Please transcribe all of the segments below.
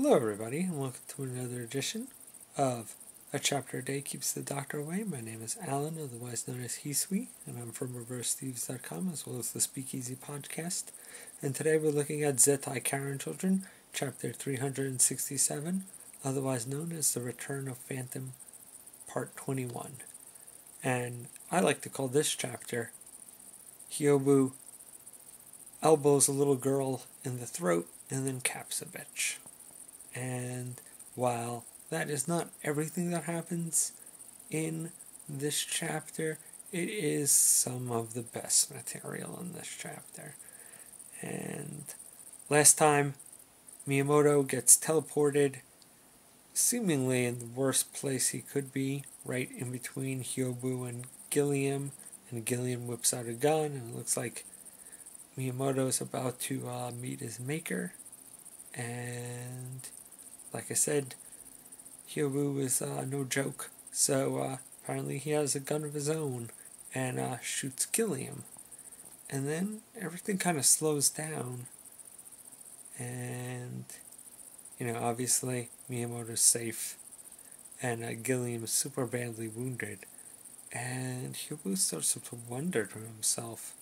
Hello everybody, and welcome to another edition of A Chapter a Day Keeps the Doctor Away. My name is Alan, otherwise known as HeSwe, and I'm from ReverseThieves.com as well as the Speakeasy podcast. And today we're looking at Zettai Karen Children, Chapter 367, otherwise known as The Return of Phantom, Part 21. And I like to call this chapter Hyobu elbows a little girl in the throat and then caps a bitch. And while that is not everything that happens in this chapter, it is some of the best material in this chapter. And last time, Miyamoto gets teleported seemingly in the worst place he could be, right in between Hyobu and Gilliam whips out a gun, and it looks like Miyamoto's about to meet his maker. And like I said, Hyobu is no joke, so apparently he has a gun of his own and shoots Gilliam. And then everything kind of slows down, and, obviously Miyamoto's safe, and Gilliam is super badly wounded. And Hyobu starts to wonder to himself,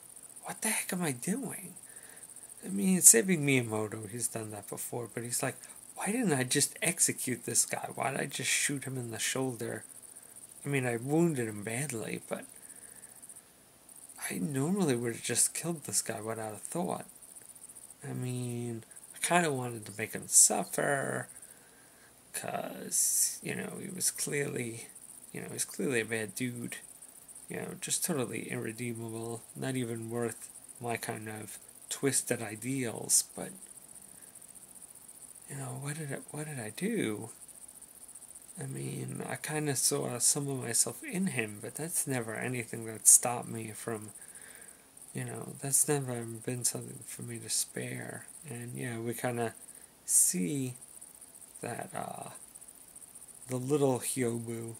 what the heck am I doing? I mean, saving Miyamoto, he's done that before, but he's like, why didn't I just execute this guy? Why did I just shoot him in the shoulder? I mean, I wounded him badly, but I normally would have just killed this guy without a thought. I mean, I kind of wanted to make him suffer, because, he was clearly, he's clearly a bad dude. Just totally irredeemable, not even worth my kind of twisted ideals, but what did I do? I mean, I kind of saw some of myself in him, but that's never anything that stopped me from, that's never been something for me to spare. And, we kind of see that the little Hyobu,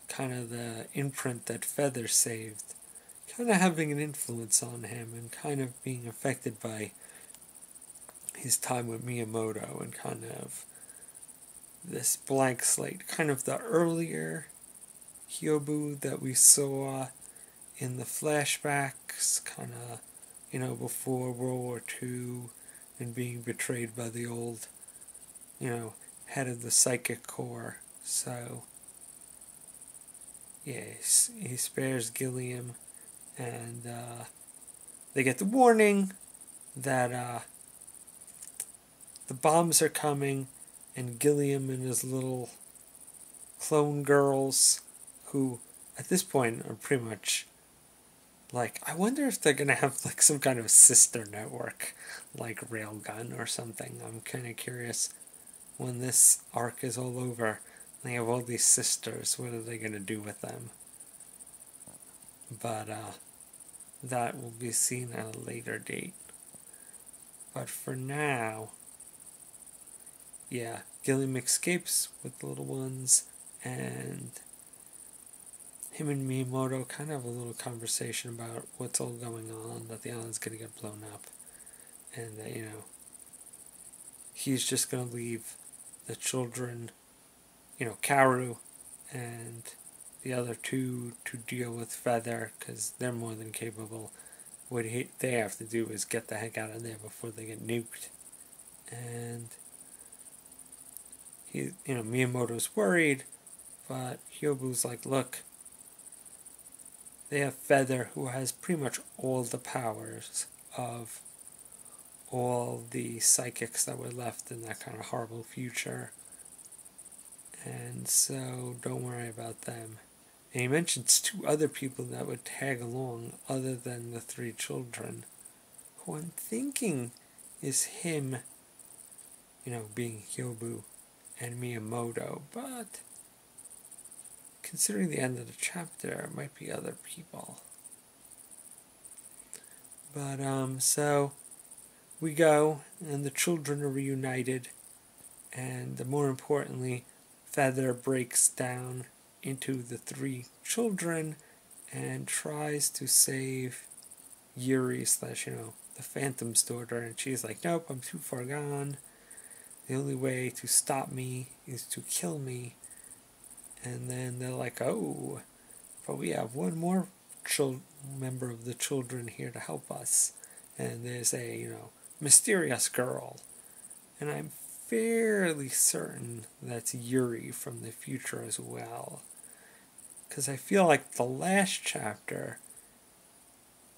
kind of the imprint that Feather saved, kind of having an influence on him and kind of being affected by his time with Miyamoto and kind of this blank slate, kind of the earlier Hyobu that we saw in the flashbacks, kind of, before World War II and being betrayed by the old, head of the Psychic Corps. So, yeah, he spares Gilliam, and they get the warning that the bombs are coming, and Gilliam and his little clone girls, who at this point are pretty much like, I wonder if they're going to have like some kind of sister network, like Railgun or something. I'm kind of curious when this arc is all over. They have all these sisters, what are they going to do with them? But that will be seen at a later date. But for now, yeah, Gilliam escapes with the little ones, and him and Miyamoto kind of have a little conversation about what's all going on, that the island's going to get blown up, and that, he's just going to leave the children, Kaoru and the other two to deal with Feather, because they're more than capable. What they have to do is get the heck out of there before they get nuked. And Miyamoto's worried, but Hyobu's like, look, they have Feather, who has pretty much all the powers of all the psychics that were left in that kind of horrible future. And so don't worry about them. And he mentions two other people that would tag along other than the three children, who I'm thinking is him, being Hyobu and Miyamoto, but considering the end of the chapter, it might be other people. But, so we go, and the children are reunited, and more importantly, Feather breaks down into the three children and tries to save Yuri / the Phantom's daughter, and she's like, nope, I'm too far gone. the only way to stop me is to kill me. And then they're like, oh, but we have one more member of the children here to help us. And there's a, mysterious girl. And I'm fairly certain that's Yuri from the future as well. Because I feel like the last chapter,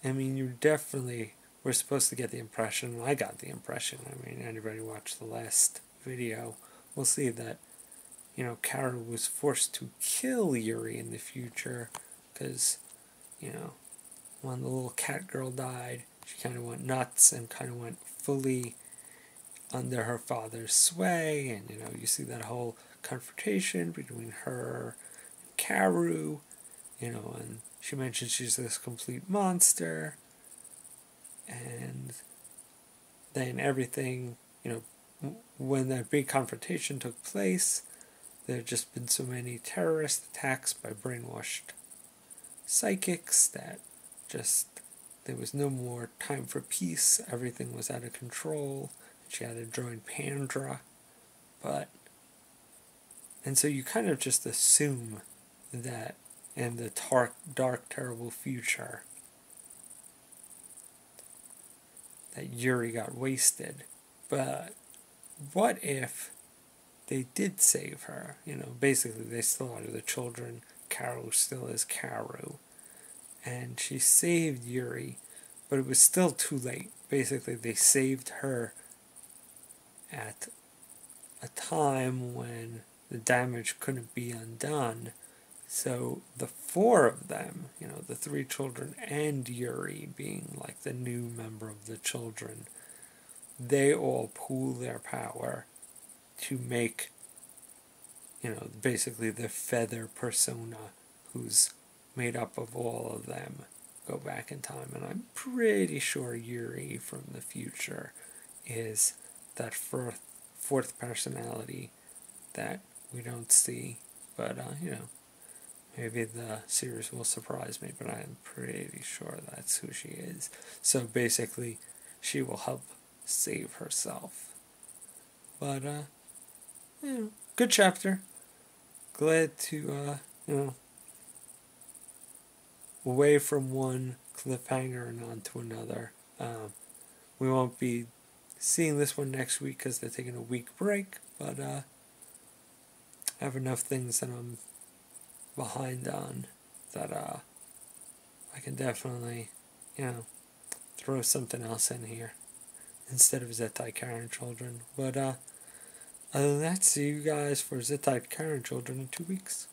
you definitely were supposed to get the impression, I got the impression, anybody watched the last video will see that, Kara was forced to kill Yuri in the future because, when the little cat girl died, she kind of went nuts and kind of went fully under her father's sway, and, you see that whole confrontation between her and Karu, and she mentions she's this complete monster, and then everything, when that big confrontation took place, there had just been so many terrorist attacks by brainwashed psychics that just there was no more time for peace. Everything was out of control. She had to join Pandra. And so you kind of just assume that in the dark, terrible future that Yuri got wasted. But what if they did save her? Basically they still are the children. Karu still is Karu. And she saved Yuri, but it was still too late. Basically they saved her at a time when the damage couldn't be undone. So the four of them, the three children and Yuri being like the new member of the children, they all pool their power to make, basically the feather persona who's made up of all of them go back in time. And I'm pretty sure Yuri from the future is that fourth personality that we don't see. But, maybe the series will surprise me, but I'm pretty sure that's who she is. So basically, she will help save herself. But, good chapter. Glad to, away from one cliffhanger and on to another. We won't be seeing this one next week because they're taking a week break, but I have enough things that I'm behind on that I can definitely, throw something else in here instead of Zettai Karen Children. But other than that, see you guys for Zettai Karen Children in 2 weeks.